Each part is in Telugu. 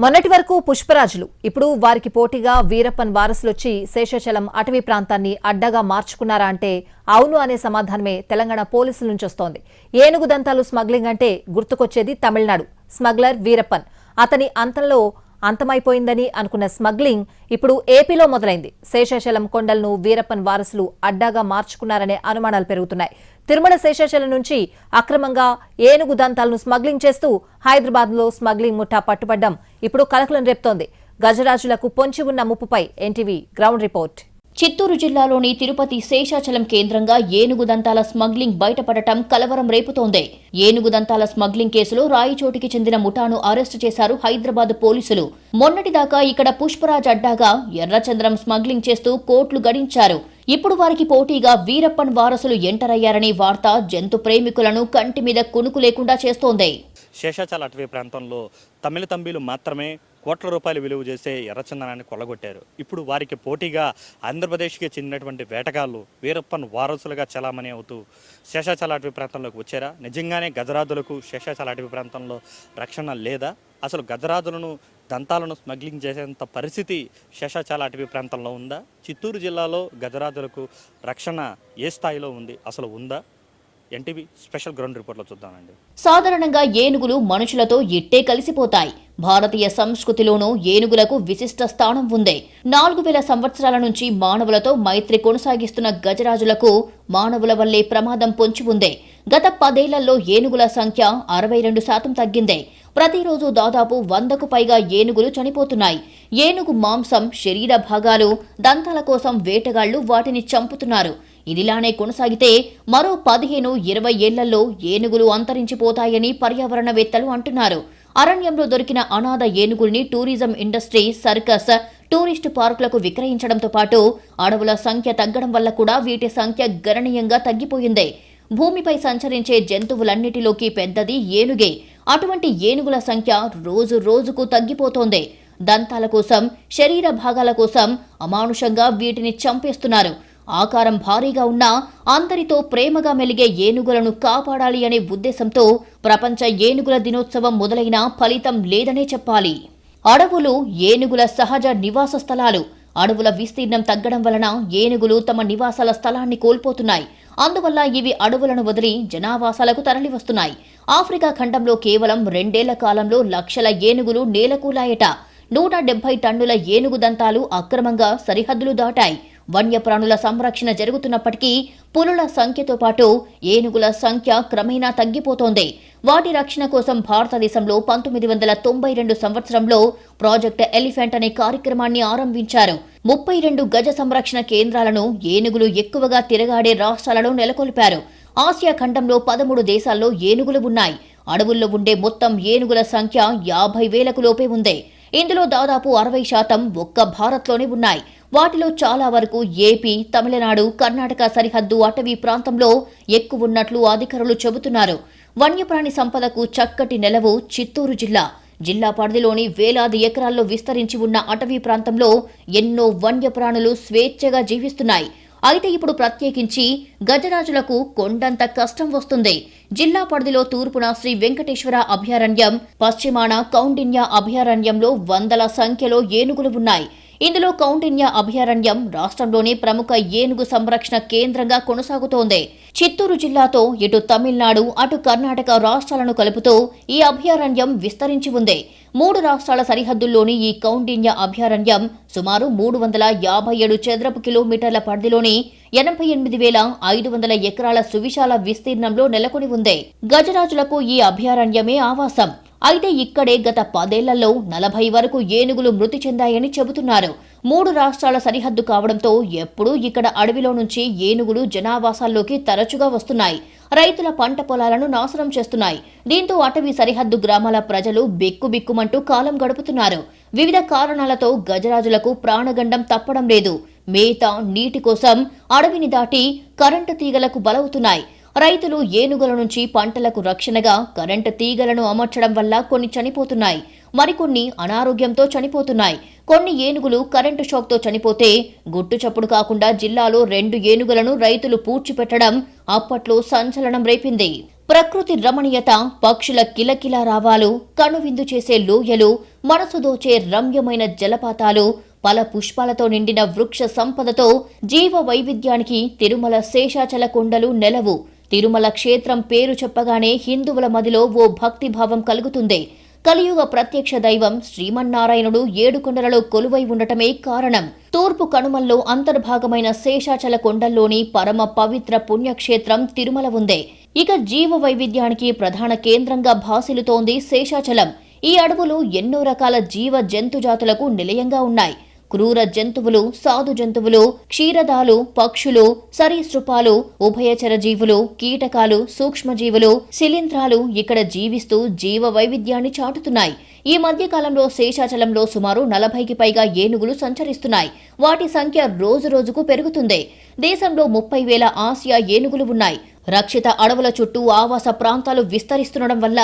మొన్నటి వరకు పుష్పరాజులు ఇప్పుడు వారికి పోటీగా వీరప్పన్ వారసులొచ్చి శేషాచలం అటవీ ప్రాంతాన్ని అడ్డగా మార్చుకున్నారా అంటే అవును అనే సమాధానమే తెలంగాణ పోలీసుల నుంచి వస్తోంది. ఏనుగు దంతాలు స్మగ్లింగ్ అంటే గుర్తుకొచ్చేది తమిళనాడు స్మగ్లర్ వీరప్పన్. అతని అంతంలో అంతమైపోయిందని అనుకున్న స్మగ్లింగ్ ఇప్పుడు ఏపీలో మొదలైంది. శేషాచలం కొండలను వీరప్పన్ వారసులు అడ్డాగా మార్చుకున్నారనే అనుమానాలు పెరుగుతున్నాయి. తిరుమల శేషాచలం నుంచి అక్రమంగా ఏనుగు దంతాలను స్మగ్లింగ్ చేస్తూ హైదరాబాద్లో స్మగ్లింగ్ ముఠా పట్టుబడ్డం ఇప్పుడు కలకలం రేపుతోంది. గజరాజులకు పొంచి ఉన్న ముప్పుపై ఎన్టీవీ గ్రౌండ్ రిపోర్ట్. చిత్తూరు జిల్లాలోని తిరుపతి శేషాచలం కేంద్రంగా ఏనుగు దంతాల స్మగ్లింగ్ బయటపడటం కలవరం రేపుతోంది. ఏనుగు దంతాల స్మగ్లింగ్ కేసులో రాయచోటికి చెందిన ముఠాను అరెస్టు చేశారు హైదరాబాద్ పోలీసులు. మొన్నటిదాకా ఇక్కడ పుష్పరాజ్ అడ్డాగా ఎర్రచంద్రం స్మగ్లింగ్ చేస్తూ కోట్లు గడించారు. ఇప్పుడు వారికి పోటీగా వీరప్పన్ వారసులు ఎంటర్ అయ్యారనే వార్త జంతు ప్రేమికులను కంటి మీద కునుకు లేకుండా చేస్తోంది. శేషాచల అటవీ ప్రాంతంలో తమిళ తంబీలు మాత్రమే కోట్ల రూపాయలు విలువ చేసే ఎర్రచందనాన్ని కొల్లగొట్టారు. ఇప్పుడు వారికి పోటీగా ఆంధ్రప్రదేశ్కి చెందినటువంటి వేటగాళ్లు వీరప్పన్ వారసులుగా చలామణి అవుతూ శేషాచల అటవీ ప్రాంతంలోకి వచ్చారా? నిజంగానే గజరాజులకు శేషాచల అటవీ ప్రాంతంలో రక్షణ లేదా? అసలు గజరాజులను దంతాలను స్మగ్లింగ్ చేసేంత పరిస్థితి శేషాచల అటవీ ప్రాంతంలో ఉందా? చిత్తూరు జిల్లాలో గజరాజులకు రక్షణ ఏ స్థాయిలో ఉంది? అసలు ఉందా? ఎన్టీవీ స్పెషల్ గ్రౌండ్ రిపోర్ట్లో చూద్దామండి. సాధారణంగా ఏనుగులు మనుషులతో ఇట్టే కలిసిపోతాయి. భారతీయ సంస్కృతిలోనూ ఏనుగులకు విశిష్ట స్థానం ఉంది. 4000 సంవత్సరాల నుంచి మానవులతో మైత్రి కొనసాగిస్తున్న గజరాజులకు మానవుల వల్లే ప్రమాదం పొంచి ఉంది. గత 10 ఏళ్లలో ఏనుగుల సంఖ్య 62% తగ్గింది. ప్రతిరోజు దాదాపు 100కు పైగా ఏనుగులు చనిపోతున్నాయి. ఏనుగు మాంసం, శరీర భాగాలు, దంతాల కోసం వేటగాళ్లు వాటిని చంపుతున్నారు. ఇదిలానే కొనసాగితే మరో 15-20 ఏళ్లలో ఏనుగులు అంతరించిపోతాయని పర్యావరణవేత్తలు అంటున్నారు. అరణ్యంలో దొరికిన అనాథ ఏనుగుల్ని టూరిజం ఇండస్ట్రీ, సర్కస్, టూరిస్టు పార్కులకు విక్రయించడంతో పాటు అడవుల సంఖ్య తగ్గడం వల్ల కూడా వీటి సంఖ్య గణనీయంగా తగ్గిపోయింది. భూమిపై సంచరించే జంతువులన్నిటిలోకి పెద్దది ఏనుగే. అటువంటి ఏనుగుల సంఖ్య రోజు రోజుకు తగ్గిపోతోంది. దంతాల కోసం, శరీర భాగాల కోసం అమానుషంగా వీటిని చంపేస్తున్నారు. ఆకారం భారీగా ఉన్నా అందరితో ప్రేమగా మెలిగే ఏనుగులను కాపాడాలి అనే ఉద్దేశంతో ప్రపంచ ఏనుగుల దినోత్సవం మొదలైనా ఫలితం లేదనే చెప్పాలి. అడవులు ఏనుగుల సహజ నివాస స్థలాలు. అడవుల విస్తీర్ణం తగ్గడం వలన ఏనుగులు తమ నివాసాల స్థలాన్ని కోల్పోతున్నాయి. అందువల్ల ఇవి అడవులను వదిలి జనావాసాలకు తరలివస్తున్నాయి. ఆఫ్రికా ఖండంలో కేవలం 2 ఏళ్ల కాలంలో లక్షల ఏనుగులు నేలకూలాయట. 170 టన్నుల ఏనుగు దంతాలు అక్రమంగా సరిహద్దులు దాటాయి. వన్యప్రాణుల సంరక్షణ జరుగుతున్నప్పటికీ పులుల సంఖ్యతో పాటు ఏనుగుల సంఖ్య క్రమేణా తగ్గిపోతోంది. వాటి రక్షణ కోసం భారతదేశంలో 1992 సంవత్సరంలో ప్రాజెక్ట్ ఎలిఫెంట్ అనే కార్యక్రమాన్ని ఆరంభించారు. 32 గజ సంరక్షణ కేంద్రాలను ఏనుగులు ఎక్కువగా తిరగాడే రాష్ట్రాలలో నెలకొల్పారు. ఆసియా ఖండంలో 13 దేశాల్లో ఏనుగులు ఉన్నాయి. అడవుల్లో ఉండే మొత్తం ఏనుగుల సంఖ్య 50,000కు లోపే ఉంది. ఇందులో దాదాపు 60% ఒక్క భారత్లోనే ఉన్నాయి. వాటిలో చాలా వరకు ఏపీ, తమిళనాడు, కర్ణాటక సరిహద్దు అటవీ ప్రాంతంలో ఎక్కువున్నట్లు అధికారులు చెబుతున్నారు. వన్యప్రాణి సంపదకు చక్కటి నెలవు చిత్తూరు జిల్లా. జిల్లా పరిధిలోని వేలాది ఎకరాల్లో విస్తరించి ఉన్న అటవీ ప్రాంతంలో ఎన్నో వన్యప్రాణులు స్వేచ్ఛగా జీవిస్తున్నాయి. అయితే ఇప్పుడు ప్రత్యేకించి గజరాజులకు కొండంత కష్టం వస్తుంది. జిల్లా పరిధిలో తూర్పున శ్రీ వెంకటేశ్వర అభయారణ్యం, పశ్చిమాన కౌండిన్య అభయారణ్యంలో వందల సంఖ్యలో ఏనుగులు ఉన్నాయి. ఇందులో కౌండిన్య అభయారణ్యం రాష్ట్రంలోనే ప్రముఖ ఏనుగు సంరక్షణ కేంద్రంగా కొనసాగుతోంది. చిత్తూరు జిల్లాతో ఇటు తమిళనాడు, అటు కర్ణాటక రాష్ట్రాలను కలుపుతూ ఈ అభయారణ్యం విస్తరించి ఉంది. 3 రాష్ట్రాల సరిహద్దుల్లోని ఈ కౌండిన్య అభయారణ్యం సుమారు 357 చదరపు కిలోమీటర్ల పరిధిలోని 88,500 ఎకరాల సువిశాల విస్తీర్ణంలో నెలకొని ఉంది. గజరాజులకు ఈ అభయారణ్యమే ఆవాసం. అయితే ఇక్కడే గత 10 ఏళ్లలో 40 వరకు ఏనుగులు మృతి చెందాయని చెబుతున్నారు. 3 రాష్ట్రాల సరిహద్దు కావడంతో ఎప్పుడూ ఇక్కడ అడవిలో నుంచి ఏనుగులు జనావాసాల్లోకి తరచుగా వస్తున్నాయి. రైతుల పంట పొలాలను నాశనం చేస్తున్నాయి. దీంతో అటవీ సరిహద్దు గ్రామాల ప్రజలు బిక్కుబిక్కుమంటూ కాలం గడుపుతున్నారు. వివిధ కారణాలతో గజరాజులకు ప్రాణగండం తప్పడం లేదు. మేత, నీటి కోసం అడవిని దాటి కరెంటు తీగలకు బలవుతున్నాయి. రైతులు ఏనుగుల నుంచి పంటలకు రక్షణగా కరెంటు తీగలను అమర్చడం వల్ల కొన్ని చనిపోతున్నాయి. మరికొన్ని అనారోగ్యంతో చనిపోతున్నాయి. కొన్ని ఏనుగులు కరెంటు షాక్తో చనిపోతే గుట్టు చప్పుడు కాకుండా జిల్లాలో 2 ఏనుగులను రైతులు పూడ్చిపెట్టడం అప్పట్లో సంచలనం రేపింది. ప్రకృతి రమణీయత, పక్షుల కిలకిలా రావాలు, కనువిందు చేసే లోయలు, మనసు దోచే రమ్యమైన జలపాతాలు, పల పుష్పాలతో నిండిన వృక్ష సంపదతో జీవ వైవిధ్యానికి తిరుమల శేషాచల కొండలు నెలవు. తిరుమల క్షేత్రం పేరు చెప్పగానే హిందువుల మదిలో ఓ భక్తిభావం కలుగుతుంది. కలియుగ ప్రత్యక్ష దైవం శ్రీమన్నారాయణుడు 7 కొండలలో కొలువై ఉండటమే కారణం. తూర్పు కనుమల్లో అంతర్భాగమైన శేషాచల కొండల్లోని పరమ పవిత్ర పుణ్యక్షేత్రం తిరుమల ఉంది. ఇక జీవ వైవిధ్యానికి ప్రధాన కేంద్రంగా భాసిల్లుతోంది శేషాచలం. ఈ అడవులు ఎన్నో రకాల జీవ జంతుజాతులకు నిలయంగా ఉన్నాయి. క్రూర జంతువులు, సాధు జంతువులు, క్షీరదాలు, పక్షులు, సరీసృపాలు, ఉభయచర జీవులు, కీటకాలు, సూక్ష్మజీవులు, శిలీంధ్రాలు ఇక్కడ జీవిస్తూ జీవ వైవిధ్యాన్ని చాటుతున్నాయి. ఈ మధ్య కాలంలో శేషాచలంలో సుమారు 40కి పైగా ఏనుగులు సంచరిస్తున్నాయి. వాటి సంఖ్య రోజురోజుకు పెరుగుతుంది. దేశంలో 30,000 ఆసియా ఏనుగులు ఉన్నాయి. రక్షిత అడవుల చుట్టూ ఆవాస ప్రాంతాలు విస్తరిస్తుండడం వల్ల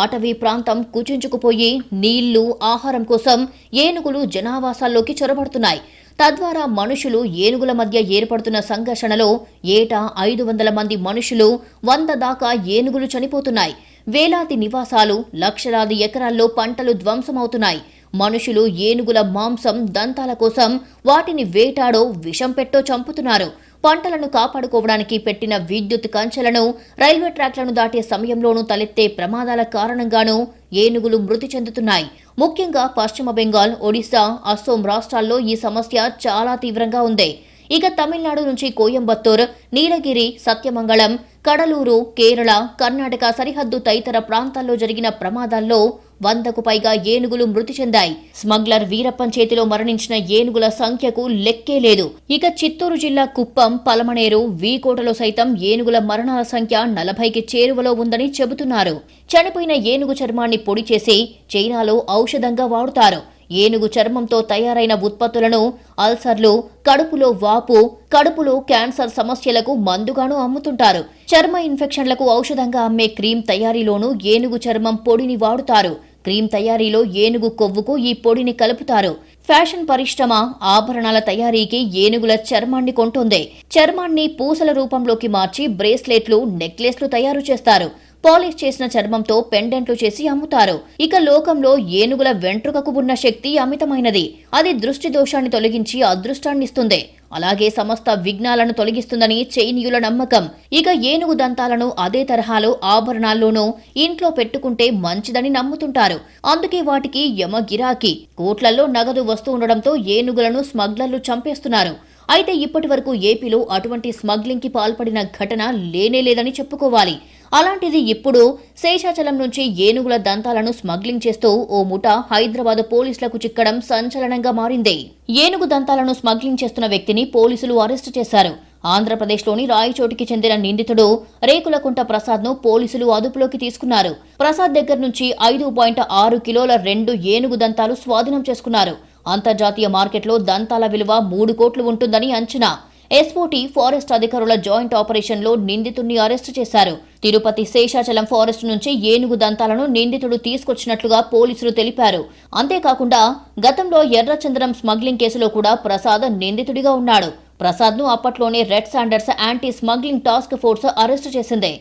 అటవీ ప్రాంతం కుచించుకుపోయి నీళ్లు, ఆహారం కోసం ఏనుగులు జనావాసాల్లోకి చొరబడుతున్నాయి. తద్వారా మనుషులు, ఏనుగుల మధ్య ఏర్పడుతున్న సంఘర్షణలో ఏటా 500 మంది మనుషులు, 100 దాకా ఏనుగులు చనిపోతున్నాయి. వేలాది నివాసాలు, లక్షలాది ఎకరాల్లో పంటలు ధ్వంసమవుతున్నాయి. మనుషులు ఏనుగుల మాంసం, దంతాల కోసం వాటిని వేటాడో, విషం పెట్టో చంపుతున్నారు. పంటలను కాపాడుకోవడానికి పెట్టిన విద్యుత్ కంచెలను, రైల్వే ట్రాక్లను దాటే సమయంలోనూ తలెత్తే ప్రమాదాల కారణంగానూ ఏనుగులు మృతి చెందుతున్నాయి. ముఖ్యంగా పశ్చిమ బెంగాల్, ఒడిశా, అస్సోం రాష్ట్రాల్లో ఈ సమస్య చాలా తీవ్రంగా ఉంది. ఇక తమిళనాడు నుంచి కోయంబత్తూర్, నీలగిరి, సత్యమంగళం, కడలూరు, కేరళ, కర్ణాటక సరిహద్దు తదితర ప్రాంతాల్లో జరిగిన ప్రమాదాల్లో 100కు పైగా ఏనుగులు మృతి చెందాయి. స్మగ్లర్ వీరప్పన్ చేతిలో మరణించిన ఏనుగుల సంఖ్యకు లెక్కే లేదు. ఇక చిత్తూరు జిల్లా కుప్పం, పలమనేరు, వీకోటలో సైతం ఏనుగుల మరణాల సంఖ్య 40కి చేరువలో ఉందని చెబుతున్నారు. చనిపోయిన ఏనుగు చర్మాన్ని పొడి చేసి చైనాలో ఔషధంగా వాడుతారు. ఏనుగు చర్మంతో తయారైన ఉత్పత్తులను అల్సర్లు, కడుపులో వాపు, కడుపులో క్యాన్సర్ సమస్యలకు మందుగాను అమ్ముతుంటారు. చర్మ ఇన్ఫెక్షన్లకు ఔషధంగా అమ్మే క్రీమ్ తయారీలోనూ ఏనుగు చర్మం పొడిని వాడుతారు. క్రీమ్ తయారీలో ఏనుగు కొవ్వుకు ఈ పొడిని కలుపుతారు. ఫ్యాషన్ పరిశ్రమ ఆభరణాల తయారీకి ఏనుగుల చర్మాన్ని కొంటోంది. చర్మాన్ని పూసల రూపంలోకి మార్చి బ్రేస్లెట్లు, నెక్లెస్లు తయారు చేస్తారు. పాలిష్ చేసిన చర్మంతో పెండెంట్లు చేసి అమ్ముతారు. ఇక లోకంలో ఏనుగుల వెంట్రుకకు ఉన్న శక్తి అమితమైనది. అది దృష్టి దోషాన్ని తొలగించి అదృష్టాన్నిస్తుంది. అలాగే సమస్త విఘ్నాలను తొలగిస్తుందని చైనీయుల నమ్మకం. ఇక ఏనుగు దంతాలను అదే తరహాలో ఆభరణాల్లోనూ ఇంట్లో పెట్టుకుంటే మంచిదని నమ్ముతుంటారు. అందుకే వాటికి యమ గిరాకీ. కోట్లల్లో నగదు వస్తూ ఉండడంతో ఏనుగులను స్మగ్లర్లు చంపేస్తున్నారు. అయితే ఇప్పటి వరకు ఏపీలో అటువంటి స్మగ్లింగ్ కి పాల్పడిన ఘటన లేనేలేదని చెప్పుకోవాలి. అలాంటిది ఇప్పుడు శేషాచలం నుంచి ఏనుగుల దంతాలను స్మగ్లింగ్ చేస్తూ ఓ ముఠా హైదరాబాద్ పోలీసులకు చిక్కడం సంచలనంగా మారింది. ఏనుగు దంతాలను స్మగ్లింగ్ చేస్తున్న వ్యక్తిని పోలీసులు అరెస్టు చేశారు. ఆంధ్రప్రదేశ్లోని రాయచోటికి చెందిన నిందితుడు రేకులకుంట ప్రసాద్ను పోలీసులు అదుపులోకి తీసుకున్నారు. ప్రసాద్ దగ్గర నుంచి 5.6 కిలోల 2 ఏనుగు దంతాలు స్వాధీనం చేసుకున్నారు. అంతర్జాతీయ మార్కెట్లో దంతాల విలువ 3 కోట్లు ఉంటుందని అంచనా. ఎస్ఓటీ ఫారెస్ట్ అధికారుల జాయింట్ ఆపరేషన్లో నిందితుడిని అరెస్టు చేశారు. తిరుపతి శేషాచలం ఫారెస్ట్ నుంచి ఏనుగు దంతాలను నిందితుడు తీసుకొచ్చినట్లుగా పోలీసులు తెలిపారు. అంతేకాకుండా గతంలో ఎర్రచందనం స్మగ్లింగ్ కేసులో కూడా ప్రసాద్ నిందితుడిగా ఉన్నాడు. ప్రసాద్ను అప్పట్లోనే red Sanders anti smuggling task force arrest చేసింది.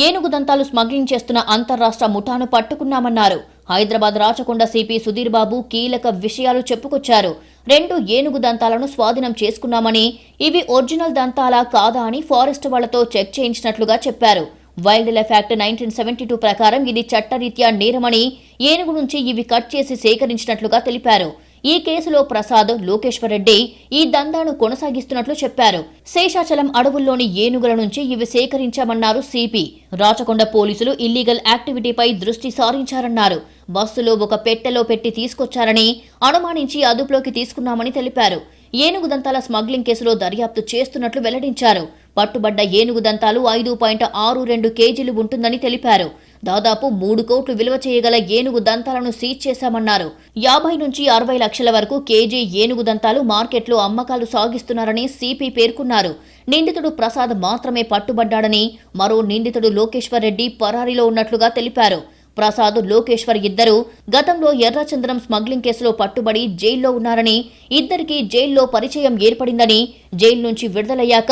ఏనుగు దంతాలు స్మగ్లింగ్ చేస్తున్న అంతర్రాష్ట్ర ముఠాను పట్టుకున్నామన్నారు. హైదరాబాద్ రాచకొండ సిపి సుధీర్ బాబు కీలక విషయాలు చెప్పుకొచ్చారు. 2 ఏనుగు దంతాలను స్వాధీనం చేసుకున్నామని, ఇవి ఒరిజినల్ దంతాలా కాదా అని ఫారెస్ట్ వాళ్లతో చెక్ చేయించినట్లుగా చెప్పారు. వైల్డ్ లైఫ్ యాక్ట్ 1972 ప్రకారం ఇది చట్టరీత్యా నేరమని, ఏనుగు నుంచి ఇవి కట్ చేసి సేకరించినట్లుగా తెలిపారు. ఈ కేసులో ప్రసాద్, లోకేశ్వర్ రెడ్డి ఈ దందాను కొనసాగిస్తున్నట్లు చెప్పారు. శేషాచలం అడవుల్లోని ఏనుగుల నుంచి ఇవి సేకరించామన్నారు సిపి. రాచకొండ పోలీసులు ఇల్లీగల్ యాక్టివిటీపై దృష్టి సారించారన్నారు. బస్సులో ఒక పెట్టెలో పెట్టి తీసుకొచ్చారని అనుమానించి అదుపులోకి తీసుకున్నామని తెలిపారు. ఏనుగు దంతాల స్మగ్లింగ్ కేసులో దర్యాప్తు చేస్తున్నట్లు వెల్లడించారు. పట్టుబడ్డ ఏనుగు దంతాలు 5.62 కేజీలు ఉంటుందని తెలిపారు. దాదాపు 3 కోట్లు విలువ చేయగల ఏనుగు దంతాలను సీజ్ చేశామన్నారు. 50 నుంచి 60 లక్షల వరకు కేజీ ఏనుగు దంతాలు మార్కెట్లో అమ్మకాలు సాగిస్తున్నారని సిపి పేర్కొన్నారు. నిందితుడు ప్రసాద్ మాత్రమే పట్టుబడ్డాడని, మరో నిందితుడు లోకేశ్వర్ రెడ్డి పరారీలో ఉన్నట్లుగా తెలిపారు. ప్రసాద్, లోకేశ్వర్ ఇద్దరు గతంలో ఎర్రచందనం స్మగ్లింగ్ కేసులో పట్టుబడి జైల్లో ఉన్నారని, ఇద్దరికీ జైల్లో పరిచయం ఏర్పడిందని, జైలు నుంచి విడుదలయ్యాక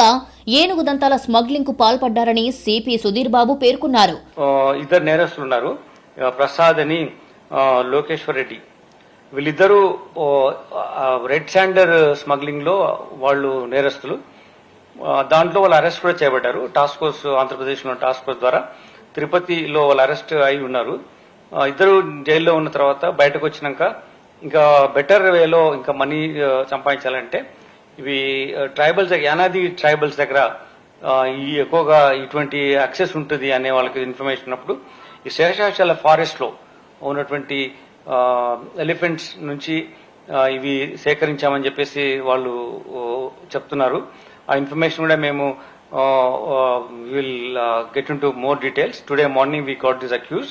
ఏనుగు దంతాల స్మగ్లింగ్ కు పాల్పడ్డారని సిపి సుధీర్ బాబు పేర్కొన్నారు. ఇద్దరు నేరస్తులు ఉన్నారు, ప్రసాద్ అని లోకేశ్వర్ రెడ్డి. వీళ్ళిద్దరూ రెడ్ శాండర్ స్మగ్లింగ్ లో వాళ్ళు నేరస్తులు. దాంట్లో వాళ్ళు అరెస్ట్ కూడా చేయబడ్డారు. టాస్క్ ఫోర్స్, ఆంధ్రప్రదేశ్లో టాస్క్ ఫోర్స్ ద్వారా తిరుపతిలో వాళ్ళు అరెస్ట్ అయి ఉన్నారు. ఇద్దరు జైల్లో ఉన్న తర్వాత బయటకు వచ్చినాక ఇంకా బెటర్ వేలో ఇంకా మనీ సంపాదించాలంటే ఇవి ట్రైబల్స్, యానాది ట్రైబల్స్ దగ్గర ఎక్కువగా ఇటువంటి యాక్సెస్ ఉంటుంది అనే వాళ్ళకి ఇన్ఫర్మేషన్ ఉన్నప్పుడు ఈ శేషాచల ఫారెస్ట్ లో ఉన్నటువంటి ఎలిఫెంట్స్ నుంచి ఇవి సేకరించామని చెప్పేసి వాళ్ళు చెప్తున్నారు. ఆ ఇన్ఫర్మేషన్ కూడా మేము will get into more details. Today morning we got this accused.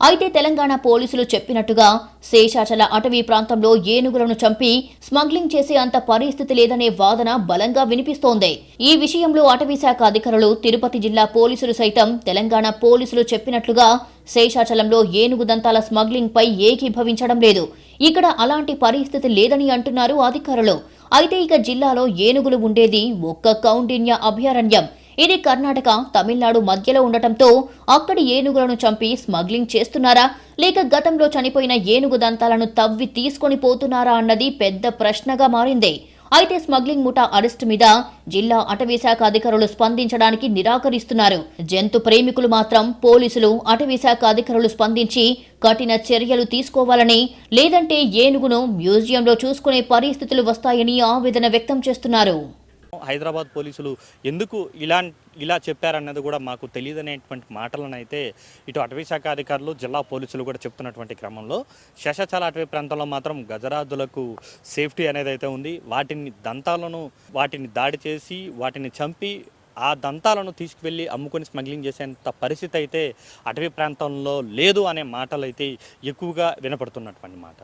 అయితే తెలంగాణ పోలీసులు చెప్పినట్టుగా శేషాచల అటవీ ప్రాంతంలో ఏనుగులను చంపి స్మగ్లింగ్ చేసే అంత పరిస్థితి లేదనే వాదన బలంగా వినిపిస్తోంది. ఈ విషయంలో అటవీ శాఖ అధికారులు, తిరుపతి జిల్లా పోలీసులు సైతం తెలంగాణ పోలీసులు చెప్పినట్లుగా శేషాచలంలో ఏనుగు దంతాల స్మగ్లింగ్ పై ఏకీభవించడం లేదు. ఇక్కడ అలాంటి పరిస్థితి లేదని అంటున్నారు అధికారులు. అయితే ఇక జిల్లాలో ఏనుగులు ఉండేది ఒక్క కౌండిన్య అభయారణ్యం. ఇది కర్ణాటక, తమిళనాడు మధ్యలో ఉండటంతో అక్కడి ఏనుగులను చంపి స్మగ్లింగ్ చేస్తున్నారా, లేక గతంలో చనిపోయిన ఏనుగు దంతాలను తవ్వి తీసుకొని పోతున్నారా అన్నది పెద్ద ప్రశ్నగా మారింది. అయితే స్మగ్లింగ్ ముఠా అరెస్టు మీద జిల్లా అటవీ శాఖ అధికారులు స్పందించడానికి నిరాకరిస్తున్నారు. జంతు ప్రేమికులు మాత్రం పోలీసులు, అటవీ శాఖ అధికారులు స్పందించి కఠిన చర్యలు తీసుకోవాలని, లేదంటే ఏనుగును మ్యూజియంలో చూసుకునే పరిస్థితులు వస్తాయని ఆవేదన వ్యక్తం చేస్తున్నారు. హైదరాబాద్ పోలీసులు ఎందుకు ఇలా చెప్పారన్నది కూడా మాకు తెలియదనేటువంటి మాటలను అయితే ఇటు అటవీ శాఖ అధికారులు, జిల్లా పోలీసులు కూడా చెప్తున్నటువంటి క్రమంలో శేషాచల అటవీ ప్రాంతంలో మాత్రం గజరాజులకు సేఫ్టీ అనేది అయితే ఉంది. వాటిని దాడి చేసి వాటిని చంపి ఆ దంతాలను తీసుకువెళ్ళి అమ్ముకొని స్మగ్లింగ్ చేసేంత పరిస్థితి అయితే అటవీ ప్రాంతంలో లేదు అనే మాటలు అయితే ఎక్కువగా వినపడుతున్నటువంటి మాట.